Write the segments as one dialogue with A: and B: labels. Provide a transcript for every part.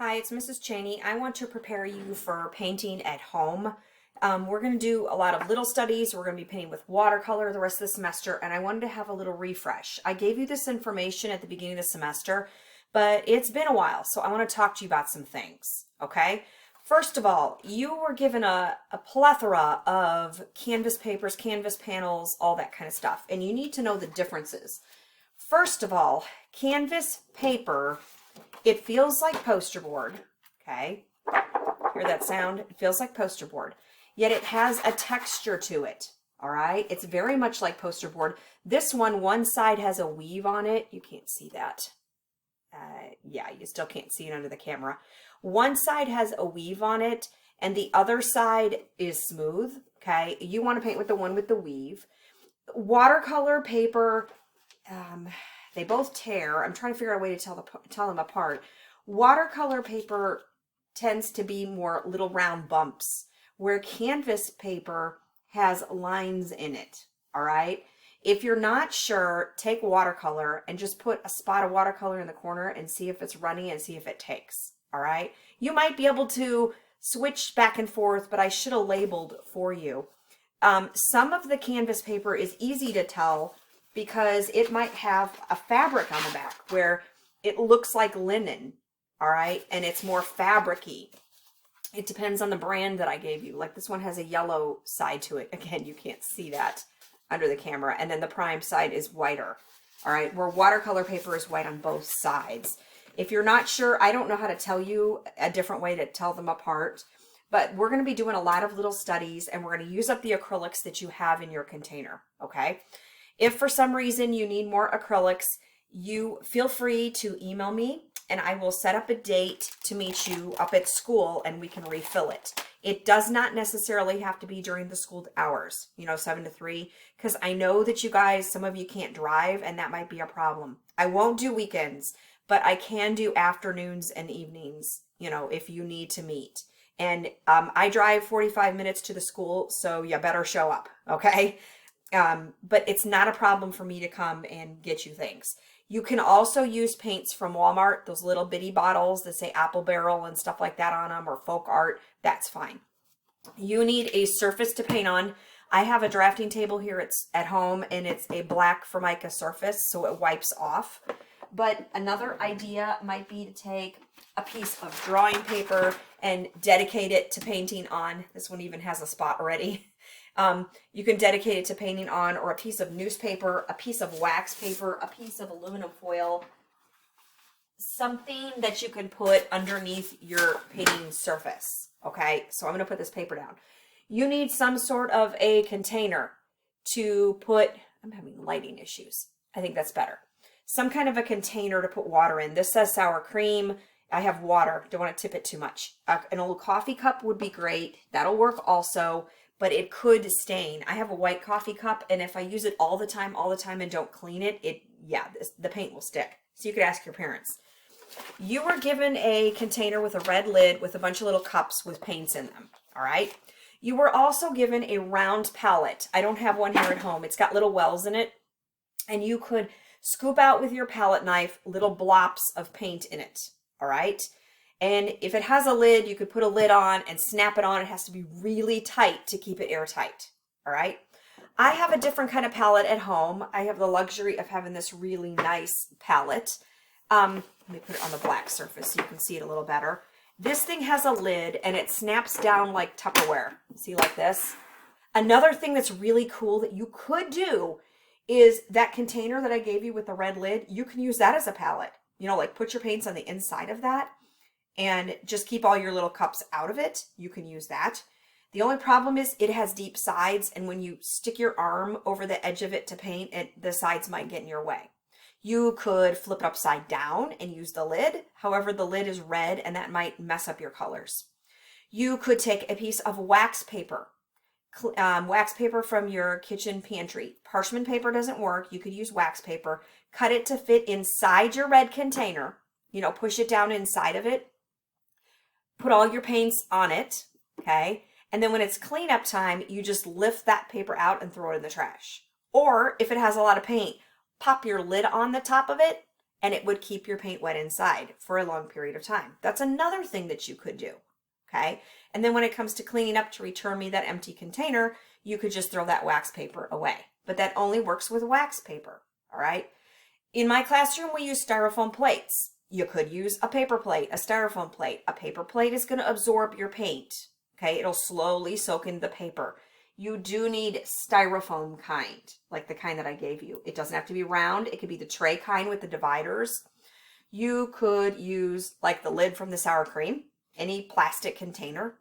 A: Hi, it's Mrs. Cheney. I want to prepare you for painting at home. We're going to do a lot of little studies. We're going to be painting with watercolor the rest of the semester, and I wanted to have a little refresh. I gave you this information at the beginning of the semester, but it's been a while, so I want to talk to you about some things, okay? First of all, you were given a plethora of canvas papers, canvas panels, all that kind of stuff, and you need to know the differences. First of all, canvas paper, it feels like poster board, okay? Hear that sound? It feels like poster board, yet it has a texture to it, all right? It's very much like poster board. This one side has a weave on it. You can't see that. Yeah, you still can't see it under the camera. One side has a weave on it, and the other side is smooth, okay? You want to paint with the one with the weave. Watercolor paper, they both tear. I'm trying to figure out a way to tell them apart. Watercolor paper tends to be more little round bumps, where canvas paper has lines in it, all right? If you're not sure, take watercolor and just put a spot of watercolor in the corner and see if it's runny and see if it takes, all right? You might be able to switch back and forth, but I should have labeled for you. Some of the canvas paper is easy to tell because it might have a fabric on the back where it looks like linen, all right? And it's more fabric-y. It depends on the brand that I gave you. Like this one has a yellow side to it. Again, you can't see that under the camera. And then the prime side is whiter, all right? Where watercolor paper is white on both sides. If you're not sure, I don't know how to tell you a different way to tell them apart, but we're going to be doing a lot of little studies and we're going to use up the acrylics that you have in your container, okay? If for some reason you need more acrylics, you feel free to email me and I will set up a date to meet you up at school and we can refill it. It does not necessarily have to be during the school hours, 7 to 3, because I know that you guys, some of you can't drive and that might be a problem. I won't do weekends, but I can do afternoons and evenings, if you need to meet. And I drive 45 minutes to the school, so you better show up, okay? But it's not a problem for me to come and get you things. You can also use paints from Walmart, those little bitty bottles that say Apple Barrel and stuff like that on them, or Folk Art. That's fine. You need a surface to paint on. I have a drafting table here. It's at home and it's a black Formica surface, so it wipes off. But another idea might be to take a piece of drawing paper and dedicate it to painting on. This one even has a spot already. You can dedicate it to painting on, or a piece of newspaper, a piece of wax paper, a piece of aluminum foil, something that you can put underneath your painting surface. Okay, so I'm going to put this paper down. You need some sort of a container to put, I'm having lighting issues. I think that's better. Some kind of a container to put water in. This says sour cream. I have water. Don't want to tip it too much. An old coffee cup would be great. That'll work also, but it could stain. I have a white coffee cup, and if I use it all the time, and don't clean it, the paint will stick. So you could ask your parents. You were given a container with a red lid with a bunch of little cups with paints in them, all right? You were also given a round palette. I don't have one here at home. It's got little wells in it, and you could scoop out with your palette knife little blops of paint in it, all right? And if it has a lid, you could put a lid on and snap it on. It has to be really tight to keep it airtight, all right? I have a different kind of palette at home. I have the luxury of having this really nice palette. Let me put it on the black surface so you can see it a little better. This thing has a lid and it snaps down like Tupperware. See, like this? Another thing that's really cool that you could do is that container that I gave you with the red lid, you can use that as a palette. Like put your paints on the inside of that and just keep all your little cups out of it. You can use that. The only problem is it has deep sides, and when you stick your arm over the edge of it to paint, the sides might get in your way. You could flip it upside down and use the lid. However, the lid is red and that might mess up your colors. You could take a piece of wax paper from your kitchen pantry. Parchment paper doesn't work. You could use wax paper. Cut it to fit inside your red container. Push it down inside of it. Put all your paints on it, okay? And then when it's cleanup time, you just lift that paper out and throw it in the trash. Or if it has a lot of paint, pop your lid on the top of it and it would keep your paint wet inside for a long period of time. That's another thing that you could do, okay? And then when it comes to cleaning up to return me that empty container, you could just throw that wax paper away. But that only works with wax paper, all right? In my classroom, we use styrofoam plates. You could use a paper plate, a styrofoam plate. A paper plate is going to absorb your paint, okay? It'll slowly soak into the paper. You do need styrofoam kind, like the kind that I gave you. It doesn't have to be round. It could be the tray kind with the dividers. You could use like the lid from the sour cream, any plastic container.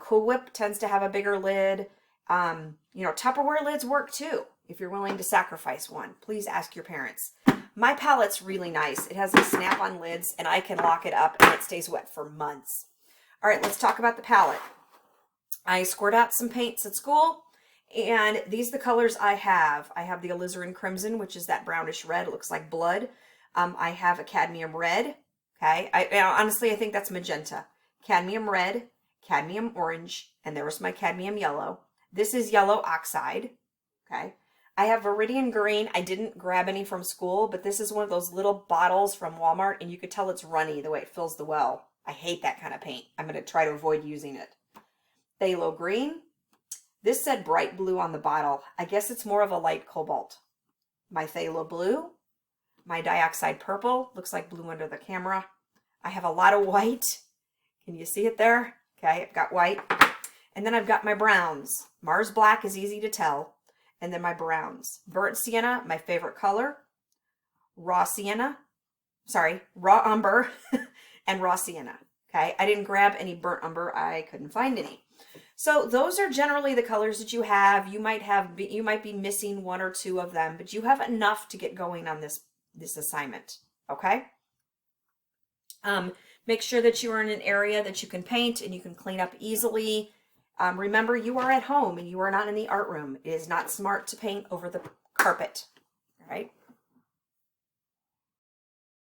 A: Cool Whip tends to have a bigger lid. You know, Tupperware lids work too. If you're willing to sacrifice one, please ask your parents. My palette's really nice. It has these snap-on lids and I can lock it up and it stays wet for months. All right, let's talk about the palette. I scored out some paints at school, and these are the colors I have. I have the alizarin crimson, which is that brownish red. It looks like blood. I have a cadmium red. Okay, honestly, I think that's magenta. Cadmium red, cadmium orange, and there was my cadmium yellow. This is yellow oxide. Okay, I have Viridian green. I didn't grab any from school, but this is one of those little bottles from Walmart, and you could tell it's runny the way it fills the well. I hate that kind of paint. I'm going to try to avoid using it. Phthalo green. This said bright blue on the bottle. I guess it's more of a light cobalt. My phthalo blue. My dioxide purple. Looks like blue under the camera. I have a lot of white. Can you see it there? Okay, I've got white. And then I've got my browns. Mars black is easy to tell. And then my browns. Burnt sienna, my favorite color. Raw sienna. Sorry, raw umber and raw sienna. Okay, I didn't grab any burnt umber. I couldn't find any. So those are generally the colors that you have. You might be missing one or two of them, but you have enough to get going on this assignment. Okay. Make sure that you are in an area that you can paint and you can clean up easily. Remember, you are at home and you are not in the art room. It is not smart to paint over the carpet. All right.